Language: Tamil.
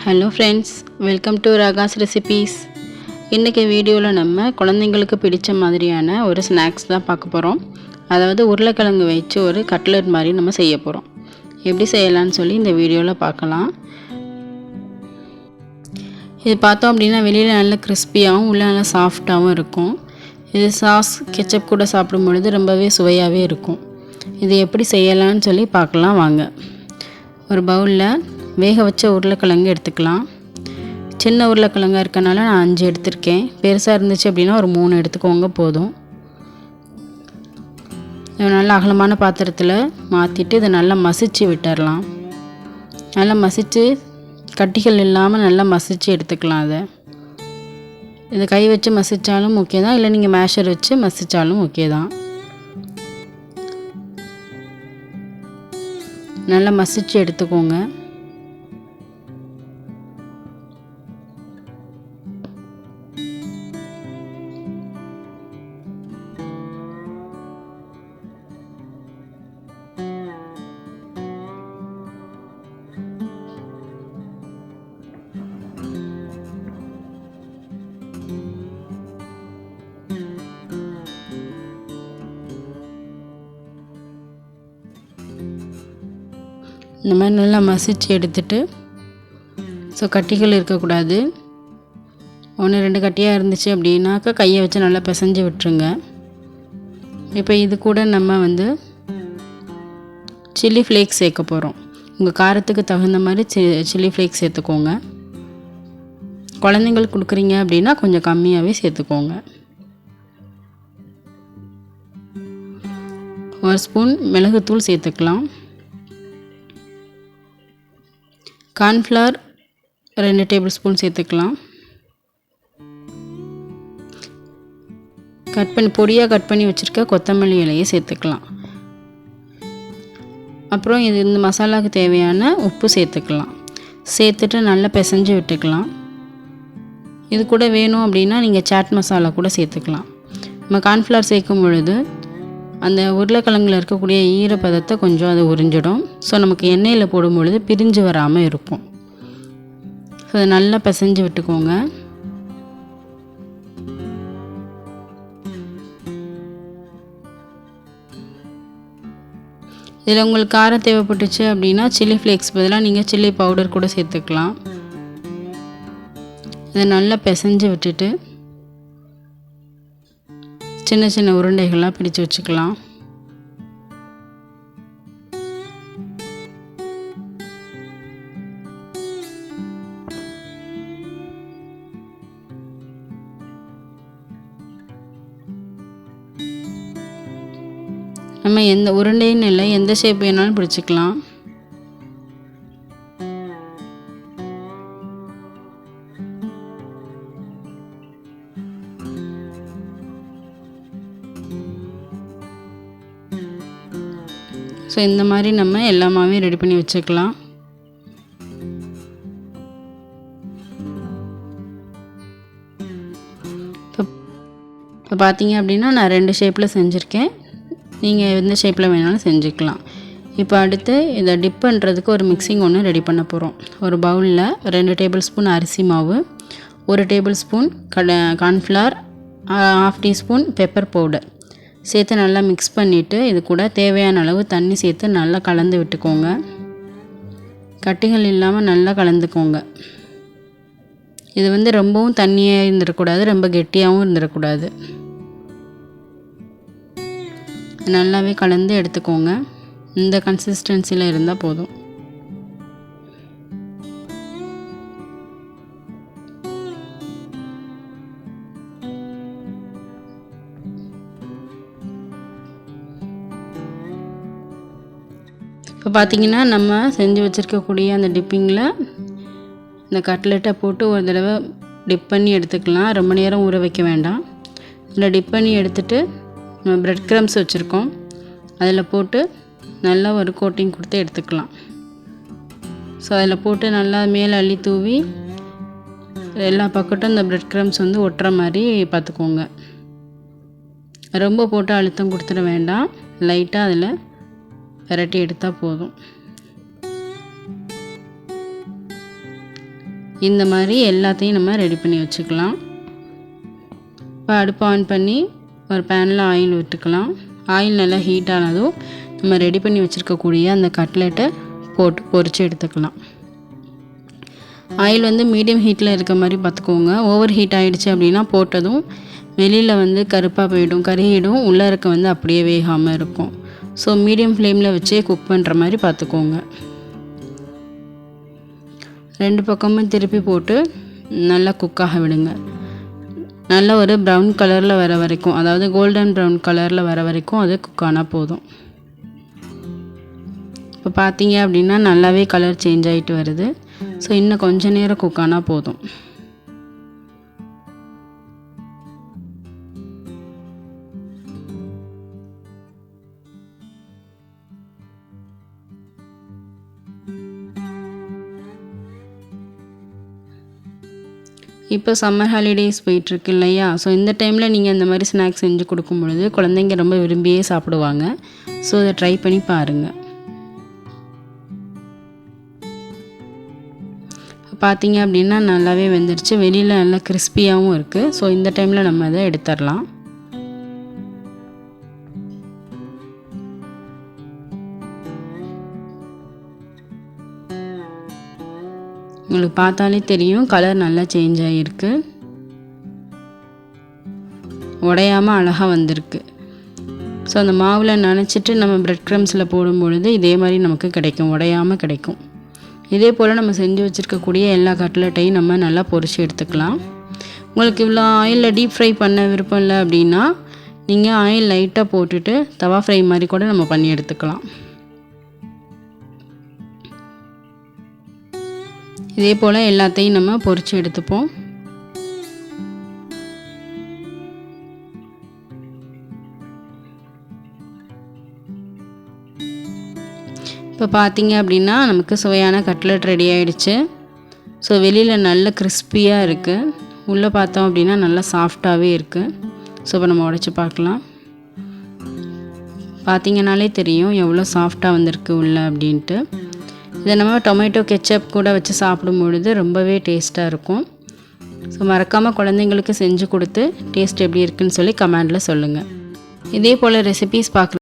Hello friends, welcome to Raga's recipes. இன்றைக்கி வீடியோவில் நம்ம குழந்தைங்களுக்கு பிடித்த மாதிரியான ஒரு ஸ்நாக்ஸ் தான் பார்க்க போகிறோம். அதாவது உருளைக்கிழங்கு வச்சு ஒரு கட்லெட் மாதிரி நம்ம செய்ய போகிறோம். எப்படி செய்யலான்னு சொல்லி இந்த வீடியோவில் பார்க்கலாம். இது பார்த்தோம் அப்படின்னா வெளியில் நல்ல கிறிஸ்பியாகவும் உள்ளே நல்லா சாஃப்டாகவும் இருக்கும். இது சாஸ் கெச்சப் கூட சாப்பிடும் பொழுது ரொம்பவே சுவையாகவே இருக்கும். இது எப்படி செய்யலான்னு சொல்லி பார்க்கலாம் வாங்க. ஒரு பவுலில் வேக வச்ச உருளைக்கிழங்கு எடுத்துக்கலாம். சின்ன உருளைக்கிழங்காக இருக்கனால நான் 5 எடுத்திருக்கேன். பெருசாக இருந்துச்சு அப்படின்னா ஒரு 3 எடுத்துக்கோங்க போதும். நல்லா அகலமான பாத்திரத்தில் மாற்றிட்டு இதை நல்லா மசிச்சு விட்டுடலாம். நல்லா மசித்து கட்டிகள் இல்லாமல் நல்லா மசித்து எடுத்துக்கலாம். இதை கை வச்சு மசித்தாலும் ஓகே தான், இல்லை நீங்கள் மேஷர் வச்சு மசித்தாலும் ஓகே தான். நல்லா மசித்து எடுத்துக்கோங்க. இந்த மாதிரி நல்லா மசிச்சு எடுத்துட்டு, கட்டிகள் இருக்கக்கூடாது. 1-2 கட்டியாக இருந்துச்சு அப்படின்னாக்கா கையை வச்சு நல்லா பிசைஞ்சு விட்டுருங்க. இப்போ இது கூட நம்ம சில்லி ஃப்ளேக்ஸ் சேர்க்க போகிறோம். உங்கள் காரத்துக்கு தகுந்த மாதிரி சில்லி ஃப்ளேக்ஸ் சேர்த்துக்கோங்க. குழந்தைங்களுக்கு கொடுக்குறீங்க அப்படின்னா கொஞ்சம் கம்மியாகவே சேர்த்துக்கோங்க. 1 ஸ்பூன் மிளகுத்தூள் சேர்த்துக்கலாம். கார்ன்ஃப்ளவர் 2 டேபிள் ஸ்பூன் சேர்த்துக்கலாம். பொடியாக கட் பண்ணி வச்சுருக்க கொத்தமல்லி இலையை சேர்த்துக்கலாம். அப்புறம் இந்த மசாலாவுக்கு தேவையான உப்பு சேர்த்துக்கலாம். சேர்த்துட்டு நல்லா பிசைஞ்சு விட்டுக்கலாம். இது கூட வேணும் அப்படின்னா நீங்கள் சாட் மசாலா கூட சேர்த்துக்கலாம். நம்ம கார்ன்ஃப்ளவர் சேர்க்கும் பொழுது அந்த உருளைக்கிழங்குல இருக்கக்கூடிய ஈரப்பதத்தை கொஞ்சம் அது உறிஞ்சிடும். நமக்கு எண்ணெயில் போடும் பொழுது பிரிஞ்சு வராமல் இருக்கும். அதை நல்லா பிசைஞ்சு விட்டுக்கோங்க. இதில் உங்களுக்கு காரம் தேவைப்பட்டுச்சு அப்படின்னா சில்லி ஃப்ளேக்ஸ் பதிலாக நீங்கள் சில்லி பவுடர் கூட சேர்த்துக்கலாம். இதை நல்லா பிசைஞ்சு விட்டுட்டு சின்ன சின்ன உருண்டைகளாக பிடிச்சு வச்சுக்கலாம். நம்ம எந்த உருண்டைன்னு இல்லை, எந்த ஷேப் வேணாலும் பிடிச்சிக்கலாம். இந்த மாதிரி நம்ம எல்லாமே ரெடி பண்ணி வச்சுக்கலாம். இப்போ பார்த்தீங்க அப்படின்னா நான் 2 ஷேப்பில் செஞ்சுருக்கேன். நீங்கள் எந்த ஷேப்பில் வேணாலும் செஞ்சுக்கலாம். இப்போ அடுத்து இதை டிப் பண்ணுறதுக்கு ஒரு மிக்சிங் ஒன்று ரெடி பண்ண போகிறோம். ஒரு பவுலில் 2 டேபிள் ஸ்பூன் அரிசி மாவு, 1 table spoon cornflour, 1/2 teaspoon pepper powder சேர்த்து நல்லா மிக்ஸ் பண்ணிவிட்டு இது கூட தேவையான அளவு தண்ணி சேர்த்து நல்லா கலந்து விட்டுக்கோங்க. கட்டிகள் இல்லாமல் நல்லா கலந்துக்கோங்க. இது ரொம்பவும் தண்ணியாக இருந்துடக்கூடாது, ரொம்ப கெட்டியாகவும் இருந்துடக்கூடாது. நல்லாவே கலந்து எடுத்துக்கோங்க. இந்த கன்சிஸ்டன்சியில் இருந்தால் போதும். இப்போ பார்த்திங்கன்னா நம்ம செஞ்சு வச்சுருக்கக்கூடிய அந்த டிப்பிங்கில் இந்த கட்லெட்டை போட்டு ஒரு தடவை டிப் பண்ணி எடுத்துக்கலாம். ரொம்ப நேரம் ஊற வைக்க வேண்டாம். இதில் டிப் பண்ணி எடுத்துகிட்டு நம்ம ப்ரெட் க்ரம்ஸ் வச்சுருக்கோம், அதில் போட்டு நல்லா ஒரு கோட்டிங் கொடுத்து எடுத்துக்கலாம். அதில் போட்டு நல்லா மேலே அள்ளி தூவி எல்லா பக்கட்டும் இந்த ப்ரெட் க்ரம்ஸ் ஒட்டுற மாதிரி பார்த்துக்கோங்க. ரொம்ப போட்டு அழுத்தம் கொடுத்துட வேண்டாம், லைட்டாக அதில் விரட்டி எடுத்தால் போதும். இந்த மாதிரி எல்லாத்தையும் நம்ம ரெடி பண்ணி வச்சுக்கலாம். இப்போ அடுப்பு ஆன் பண்ணி ஒரு பேனில் ஆயில் விட்டுக்கலாம். ஆயில் நல்லா ஹீட் ஆனதும் நம்ம ரெடி பண்ணி வச்சுருக்கக்கூடிய அந்த கட்லெட்டை போட்டு பொரித்து எடுத்துக்கலாம். ஆயில் வந்து மீடியம் ஹீட்டில் இருக்க மாதிரி பார்த்துக்கோங்க. ஓவர் ஹீட் ஆகிடுச்சு அப்படின்னா போட்டதும் வெளியில் வந்து கருப்பாக போயிடும், கருகிடும், உள்ளே இருக்க வந்து அப்படியே வேகாமல் இருக்கும். ஸோ மீடியம் ஃப்ளேமில் வச்சே குக் பண்ணுற மாதிரி பார்த்துக்கோங்க. 2 பக்கமும் திருப்பி போட்டு நல்லா குக்காக விடுங்க. நல்ல ஒரு ப்ரௌன் கலரில் வர வரைக்கும், அதாவது கோல்டன் ப்ரௌன் கலரில் வர வரைக்கும் அது குக் ஆனால் போதும். இப்போ பார்த்தீங்க அப்படின்னா நல்லாவே கலர் சேஞ்ச் ஆகிட்டு வருது. ஸோ இன்னும் கொஞ்சம் நேரம் குக் ஆனால் போதும். இப்போ சம்மர் ஹாலிடேஸ் போயிட்டுருக்கு இல்லையா? ஸோ இந்த டைமில் நீங்கள் இந்த மாதிரி ஸ்நாக்ஸ் செஞ்சு கொடுக்கும் பொழுது குழந்தைங்க ரொம்ப விரும்பியே சாப்பிடுவாங்க. ஸோ அதை ட்ரை பண்ணி பாருங்கள். பார்த்தீங்க அப்படின்னா நல்லாவே வெந்துருச்சு, வெளியில் நல்லா கிறிஸ்பியாகவும் இருக்குது. ஸோ இந்த டைமில் நம்ம அதை எடுத்துடலாம். உங்களுக்கு பார்த்தாலே தெரியும் கலர் நல்லா சேஞ்ச் ஆகிருக்கு, உடையாமல் அழகாக வந்திருக்கு. ஸோ அந்த மாவில் நனைச்சிட்டு நம்ம ப்ரெட் க்ரம்ஸில் போடும்பொழுது இதே மாதிரி நமக்கு கிடைக்கும், உடையாமல் கிடைக்கும். இதே போல் நம்ம செஞ்சு வச்சுருக்கக்கூடிய எல்லா கட்லெட்டையும் நம்ம நல்லா பொரிச்சு எடுத்துக்கலாம். உங்களுக்கு இவ்வளோ ஆயிலில் டீப் ஃப்ரை பண்ண விருப்பம் இல்லை அப்படின்னா நீங்கள் ஆயில் லைட்டாக போட்டுட்டு தவா ஃப்ரை மாதிரி கூட நம்ம பண்ணி எடுத்துக்கலாம். இதே போல் எல்லாத்தையும் நம்ம பொரித்து எடுத்துப்போம். இப்போ பார்த்தீங்க அப்படின்னா நமக்கு சுவையான கட்லெட் ரெடி ஆகிடுச்சு. ஸோ வெளியில் நல்ல கிறிஸ்பியாக இருக்குது, உள்ளே பார்த்தோம் அப்படின்னா நல்லா சாஃப்டாகவே இருக்குது. ஸோ இப்போ நம்ம உடைச்சி பார்க்கலாம். பார்த்தீங்கன்னாலே தெரியும் எவ்வளோ சாஃப்டாக வந்திருக்கு உள்ளே அப்படின்ட்டு. இதை நம்ம டொமேட்டோ கெச்சப் கூட வச்சு சாப்பிடும் பொழுது ரொம்பவே டேஸ்ட்டாக இருக்கும். ஸோ மறக்காமல் குழந்தைங்களுக்கு செஞ்சு கொடுத்து டேஸ்ட் எப்படி இருக்குன்னு சொல்லி கமெண்டில் சொல்லுங்கள். இதே போல் ரெசிபீஸ் பார்க்குற